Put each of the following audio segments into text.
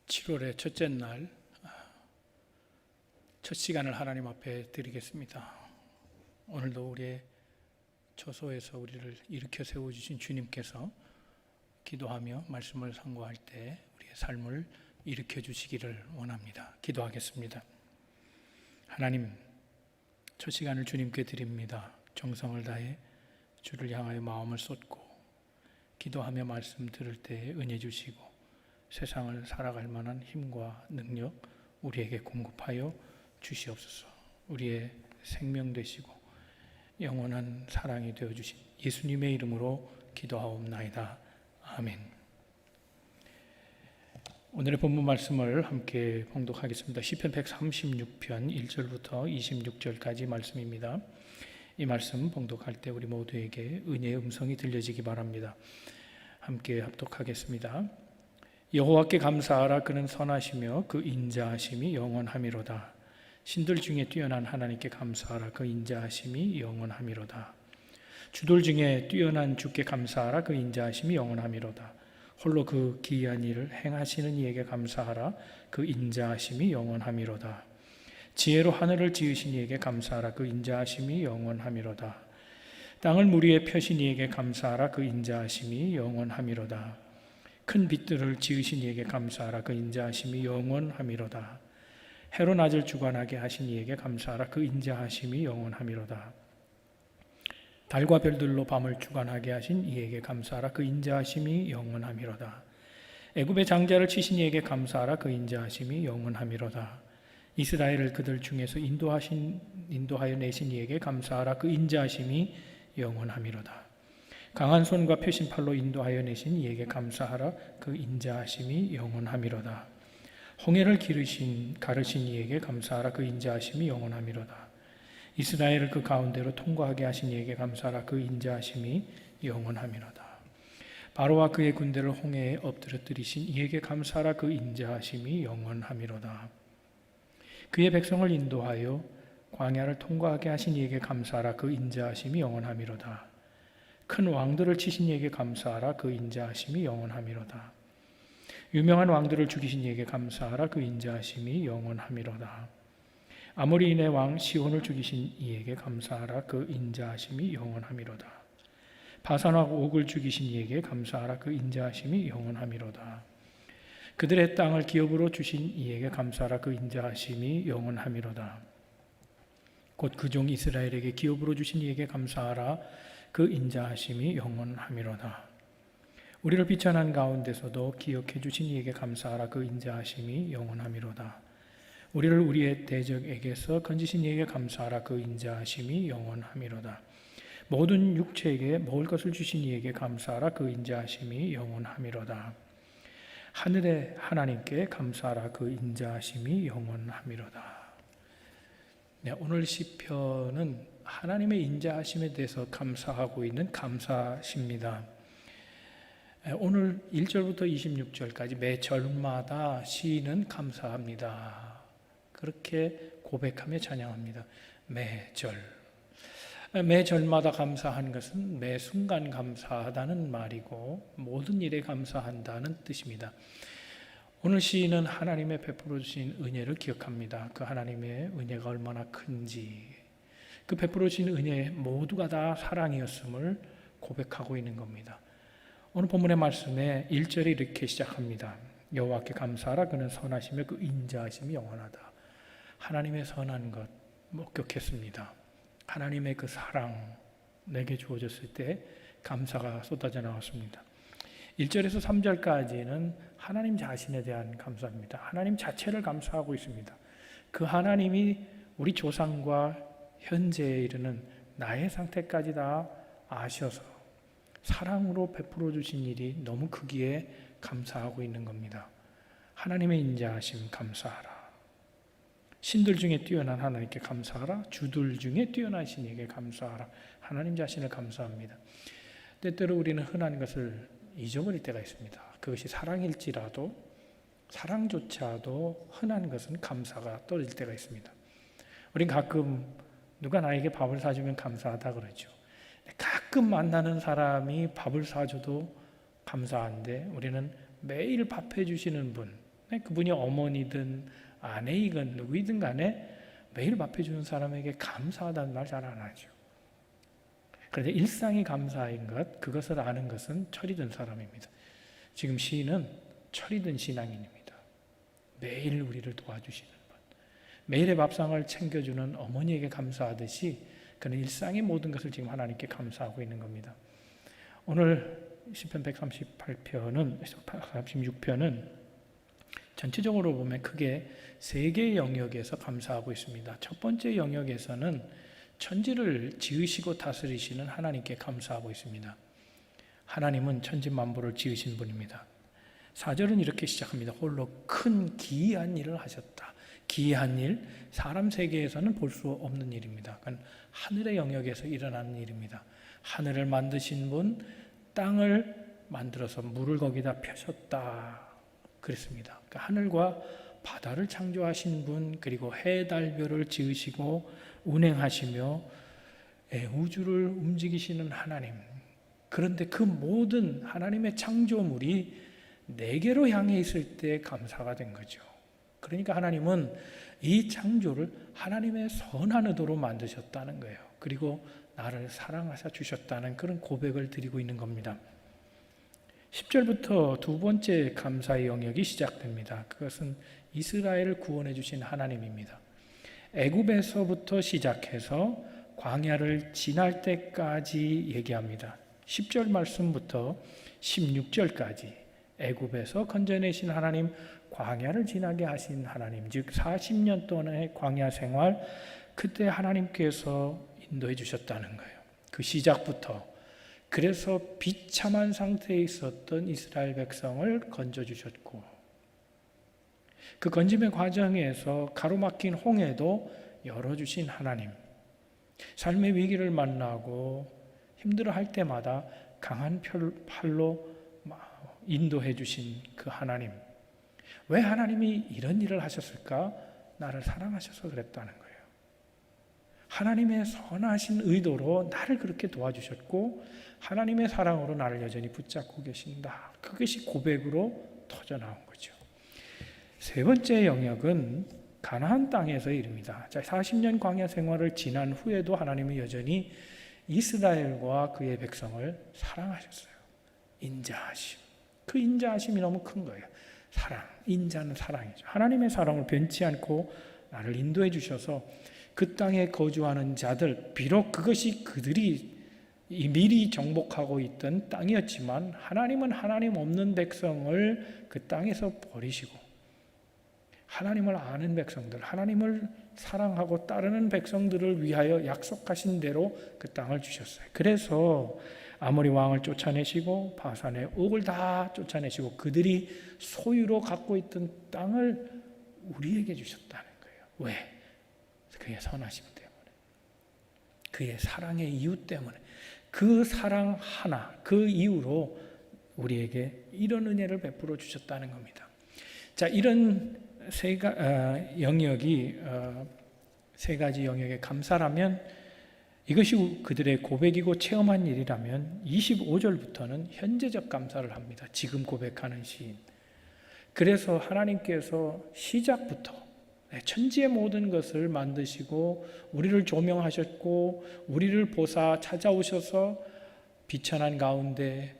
7월의 첫째 날, 첫 시간을 하나님 앞에 드리겠습니다. 오늘도 우리의 처소에서 우리를 일으켜 세워주신 주님께서 기도하며 말씀을 상고할 때 우리의 삶을 일으켜 주시기를 원합니다. 기도하겠습니다. 하나님, 첫 시간을 주님께 드립니다. 정성을 다해 주를 향하여 마음을 쏟고 기도하며 말씀 들을 때 은혜 주시고 세상을 살아갈 만한 힘과 능력 우리에게 공급하여 주시옵소서. 우리의 생명 되시고 영원한 사랑이 되어주신 예수님의 이름으로 기도하옵나이다. 아멘. 오늘의 본문 말씀을 함께 봉독하겠습니다. 시편 136편 1절부터 26절까지 말씀입니다. 이 말씀 봉독할 때 우리 모두에게 은혜의 음성이 들려지기 바랍니다. 함께 합독하겠습니다. 여호와께 감사하라. 그는 선하시며 그 인자하심이 영원하미로다. 신들 중에 뛰어난 하나님께 감사하라. 그 인자하심이 영원하미로다. 주들 중에 뛰어난 주께 감사하라. 그 인자하심이 영원하미로다. 홀로 그 기이한 일을 행하시는 이에게 감사하라. 그 인자하심이 영원하미로다. 지혜로 하늘을 지으신 이에게 감사하라. 그 인자하심이 영원하미로다. 땅을 물 위에 펴신 이에게 감사하라. 그 인자하심이 영원하미로다. 큰 빛들을 지으신 이에게 감사하라. 그 인자하심이 영원하미로다. 해로 낮을 주관하게 하신 이에게 감사하라. 그 인자하심이 영원하미로다. 달과 별들로 밤을 주관하게 하신 이에게 감사하라. 그 인자하심이 영원하미로다. 애굽의 장자를 치신 이에게 감사하라. 그 인자하심이 영원하미로다. 이스라엘을 그들 중에서 인도하여 내신 이에게 감사하라. 그 인자하심이 영원하미로다. 강한 손과 펴신 팔로 인도하여 내신 이에게 감사하라. 그 인자하심이 영원하미로다. 홍해를 가르신 이에게 감사하라. 그 인자하심이 영원하미로다. 이스라엘을 그 가운데로 통과하게 하신 이에게 감사하라. 그 인자하심이 영원하미로다. 바로와 그의 군대를 홍해에 엎드려뜨리신 이에게 감사하라. 그 인자하심이 영원하미로다. 그의 백성을 인도하여 광야를 통과하게 하신 이에게 감사하라. 그 인자하심이 영원하미로다. 큰 왕들을 치신 이에게 감사하라. 그 인자하심이 영원하미로다. 유명한 왕들을 죽이신 이에게 감사하라. 그 인자하심이 영원하미로다. 아모리인의 왕 시온을 죽이신 이에게 감사하라. 그 인자하심이 영원하미로다. 바산과 옥을 죽이신 이에게 감사하라. 그 인자하심이 영원하미로다. 그들의 땅을 기업으로 주신 이에게 감사하라. 그 인자하심이 영원하미로다. 곧 그 종 이스라엘에게 기업으로 주신 이에게 감사하라. 그 인자하심이 영원하미로다. 우리를 비천한 가운데서도 기억해 주신 이에게 감사하라. 그 인자하심이 영원하미로다. 우리를 우리의 대적에게서 건지신 이에게 감사하라. 그 인자하심이 영원하미로다. 모든 육체에게 먹을 것을 주신 이에게 감사하라. 그 인자하심이 영원하미로다. 하늘의 하나님께 감사하라. 그 인자하심이 영원하미로다. 네, 오늘 시편은 하나님의 인자하심에 대해서 감사하고 있는 감사시입니다. 오늘 1절부터 26절까지 매 절마다 시인은 감사합니다. 그렇게 고백하며 찬양합니다. 매 절마다 감사한 것은 매 순간 감사하다는 말이고 모든 일에 감사한다는 뜻입니다. 오늘 시인은 하나님의 베풀어 주신 은혜를 기억합니다. 그 하나님의 은혜가 얼마나 큰지, 그 베풀어 주신 은혜 모두가 다 사랑이었음을 고백하고 있는 겁니다. 오늘 본문의 말씀에 1절이 이렇게 시작합니다. 여호와께 감사하라. 그는 선하시며 그 인자하심이 영원하다. 하나님의 선한 것 목격했습니다. 하나님의 그 사랑 내게 주어졌을 때 감사가 쏟아져 나왔습니다. 1절에서 3절까지는 하나님 자신에 대한 감사입니다. 하나님 자체를 감사하고 있습니다. 그 하나님이 우리 조상과 현재에 이르는 나의 상태까지 다 아셔서 사랑으로 베풀어 주신 일이 너무 크기에 감사하고 있는 겁니다. 하나님의 인자하심 감사하라. 신들 중에 뛰어난 하나님께 감사하라. 주들 중에 뛰어나신 이에게 감사하라. 하나님 자신을 감사합니다. 때때로 우리는 흔한 것을 잊어버릴 때가 있습니다. 그것이 사랑일지라도 사랑조차도 흔한 것은 감사가 떨어질 때가 있습니다. 우린 가끔 누가 나에게 밥을 사주면 감사하다 그러죠. 가끔 만나는 사람이 밥을 사줘도 감사한데 우리는 매일 밥해 주시는 분, 그분이 어머니든 아내이건 누구이든 간에 매일 밥 해주는 사람에게 감사하다는 말 잘 안 하죠. 그런데 일상이 감사인 것, 그것을 아는 것은 철이 든 사람입니다. 지금 시인은 철이 든 신앙인입니다. 매일 우리를 도와주시는 분, 매일의 밥상을 챙겨주는 어머니에게 감사하듯이 그는 일상의 모든 것을 지금 하나님께 감사하고 있는 겁니다. 오늘 시편 138편은 36편은 전체적으로 보면 크게 세 개의 영역에서 감사하고 있습니다. 첫 번째 영역에서는 천지를 지으시고 다스리시는 하나님께 감사하고 있습니다. 하나님은 천지 만물을 지으신 분입니다. 4절은 이렇게 시작합니다. 홀로 큰 기이한 일을 하셨다. 기이한 일, 사람 세계에서는 볼 수 없는 일입니다. 그건 하늘의 영역에서 일어나는 일입니다. 하늘을 만드신 분, 땅을 만들어서 물을 거기다 펴셨다 그랬습니다. 그러니까 하늘과 바다를 창조하신 분, 그리고 해, 달, 별을 지으시고 운행하시며 우주를 움직이시는 하나님. 그런데 그 모든 하나님의 창조물이 내게로 향해 있을 때 감사가 된 거죠. 그러니까 하나님은 이 창조를 하나님의 선한 의도로 만드셨다는 거예요. 그리고 나를 사랑하사 주셨다는 그런 고백을 드리고 있는 겁니다. 10절부터 두 번째 감사의 영역이 시작됩니다. 그것은 이스라엘을 구원해 주신 하나님입니다. 애굽에서부터 시작해서 광야를 지날 때까지 얘기합니다. 10절 말씀부터 16절까지 애굽에서 건져내신 하나님, 광야를 지나게 하신 하나님, 즉 40년 동안의 광야 생활, 그때 하나님께서 인도해 주셨다는 거예요. 그 시작부터. 그래서 비참한 상태에 있었던 이스라엘 백성을 건져주셨고, 그 건짐의 과정에서 가로막힌 홍해도 열어주신 하나님, 삶의 위기를 만나고 힘들어할 때마다 강한 팔로 인도해 주신 그 하나님. 왜 하나님이 이런 일을 하셨을까? 나를 사랑하셔서 그랬다는 거예요. 하나님의 선하신 의도로 나를 그렇게 도와주셨고 하나님의 사랑으로 나를 여전히 붙잡고 계신다. 그것이 고백으로 터져나온 거죠. 세 번째 영역은 가나안 땅에서의 일입니다. 40년 광야 생활을 지난 후에도 하나님은 여전히 이스라엘과 그의 백성을 사랑하셨어요. 인자하심. 그 인자하심이 너무 큰 거예요. 사랑, 인자는 사랑이죠. 하나님의 사랑을 변치 않고 나를 인도해 주셔서 그 땅에 거주하는 자들, 비록 그것이 그들이 미리 정복하고 있던 땅이었지만 하나님은 하나님 없는 백성을 그 땅에서 버리시고 하나님을 아는 백성들, 하나님을 사랑하고 따르는 백성들을 위하여 약속하신 대로 그 땅을 주셨어요. 그래서 아모리 왕을 쫓아내시고 바산의 옥을 다 쫓아내시고 그들이 소유로 갖고 있던 땅을 우리에게 주셨다는 거예요. 왜? 그의 선하심 때문에, 그의 사랑의 이유 때문에, 그 사랑 하나, 그 이유로 우리에게 이런 은혜를 베풀어 주셨다는 겁니다. 자, 이런 세 가지 영역의 감사라면, 이것이 그들의 고백이고 체험한 일이라면 25절부터는 현재적 감사를 합니다. 지금 고백하는 시인. 그래서 하나님께서 시작부터 천지의 모든 것을 만드시고 우리를 조명하셨고 우리를 보사 찾아오셔서 비천한 가운데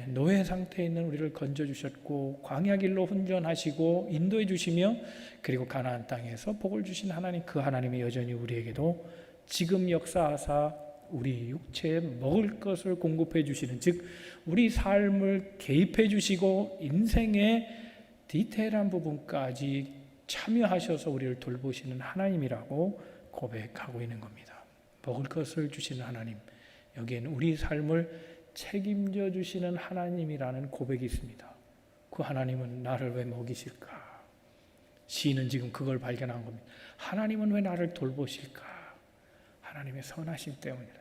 노예 상태에 있는 우리를 건져주셨고 광야 길로 훈련하시고 인도해 주시며 그리고 가나안 땅에서 복을 주신 하나님, 그 하나님이 여전히 우리에게도 지금 역사하사 우리 육체에 먹을 것을 공급해 주시는, 즉 우리 삶을 개입해 주시고 인생의 디테일한 부분까지 참여하셔서 우리를 돌보시는 하나님이라고 고백하고 있는 겁니다. 먹을 것을 주시는 하나님, 여기에는 우리 삶을 책임져 주시는 하나님이라는 고백이 있습니다. 그 하나님은 나를 왜 먹이실까? 시인은 지금 그걸 발견한 겁니다. 하나님은 왜 나를 돌보실까? 하나님의 선하심 때문이다.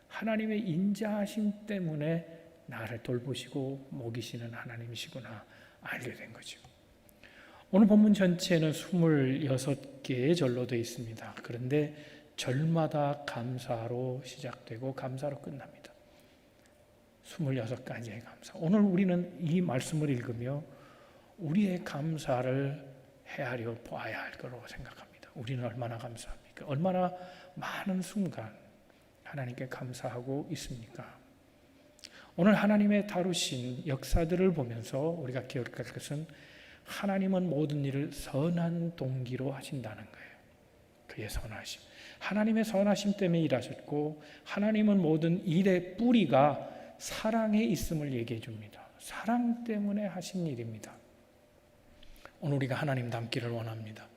하나님의 인자하심 때문에 나를 돌보시고 먹이시는 하나님이시구나 알게 된 거죠. 오늘 본문 전체는 26개의 절로 되어 있습니다. 그런데 절마다 감사로 시작되고 감사로 끝납니다. 26가지의 감사. 오늘 우리는 이 말씀을 읽으며 우리의 감사를 헤아려 보아야 할 거라고 생각합니다. 우리는 얼마나 감사합니까? 얼마나 많은 순간 하나님께 감사하고 있습니까? 오늘 하나님의 다루신 역사들을 보면서 우리가 기억할 것은 하나님은 모든 일을 선한 동기로 하신다는 거예요. 그의 선하심. 하나님의 선하심 때문에 일하셨고 하나님은 모든 일의 뿌리가 사랑에 있음을 얘기해 줍니다. 사랑 때문에 하신 일입니다. 오늘 우리가 하나님 닮기를 원합니다.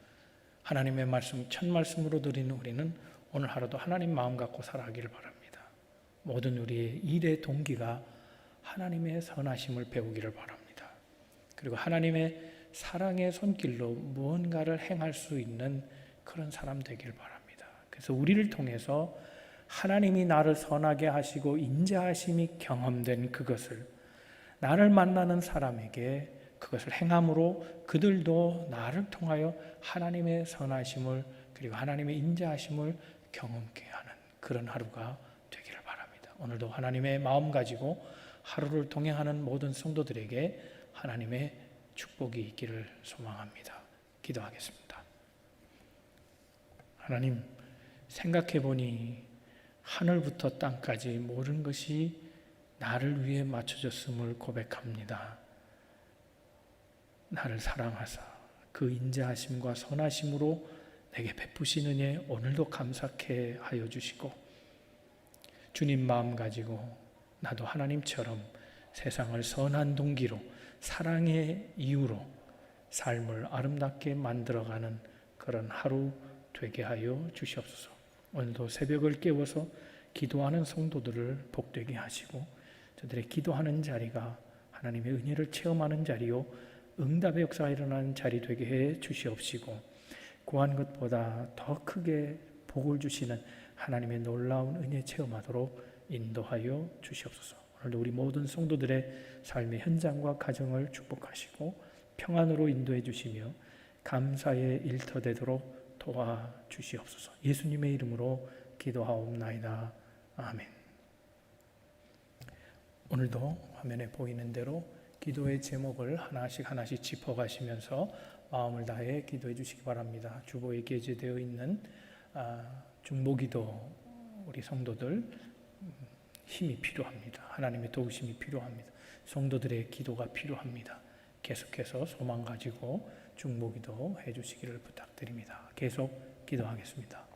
하나님의 말씀, 첫 말씀으로 드리는 우리는 오늘 하루도 하나님 마음 갖고 살아가기를 바랍니다. 모든 우리의 일의 동기가 하나님의 선하심을 배우기를 바랍니다. 그리고 하나님의 사랑의 손길로 무언가를 행할 수 있는 그런 사람 되길 바랍니다. 그래서 우리를 통해서 하나님이 나를 선하게 하시고 인자하심이 경험된 그것을 나를 만나는 사람에게 그것을 행함으로 그들도 나를 통하여 하나님의 선하심을 그리고 하나님의 인자하심을 경험케 하는 그런 하루가 되기를 바랍니다. 오늘도 하나님의 마음 가지고 하루를 동행하는 모든 성도들에게 하나님의 축복이 있기를 소망합니다. 기도하겠습니다. 하나님, 생각해 보니 하늘부터 땅까지 모든 것이 나를 위해 맞춰졌음을 고백합니다. 나를 사랑하사 그 인자하심과 선하심으로 내게 베푸신 은혜 오늘도 감사케 하여 주시고 주님 마음 가지고 나도 하나님처럼 세상을 선한 동기로 사랑의 이유로 삶을 아름답게 만들어가는 그런 하루 되게 하여 주시옵소서. 오늘도 새벽을 깨워서 기도하는 성도들을 복되게 하시고 저들의 기도하는 자리가 하나님의 은혜를 체험하는 자리요 응답의 역사가 일어나는 자리 되게 해 주시옵시고 구한 것보다 더 크게 복을 주시는 하나님의 놀라운 은혜 체험하도록 인도하여 주시옵소서. 오늘도 우리 모든 성도들의 삶의 현장과 가정을 축복하시고 평안으로 인도해 주시며 감사의 일터 되도록 도와주시옵소서. 예수님의 이름으로 기도하옵나이다. 아멘. 오늘도 화면에 보이는 대로 기도의 제목을 하나씩 짚어가시면서 마음을 다해 기도해 주시기 바랍니다. 주보에 게재되어 있는 중보기도 우리 성도들 힘이 필요합니다. 하나님의 도우심이 필요합니다. 성도들의 기도가 필요합니다. 계속해서 소망 가지고 중보기도 해주시기를 부탁드립니다. 계속 기도하겠습니다.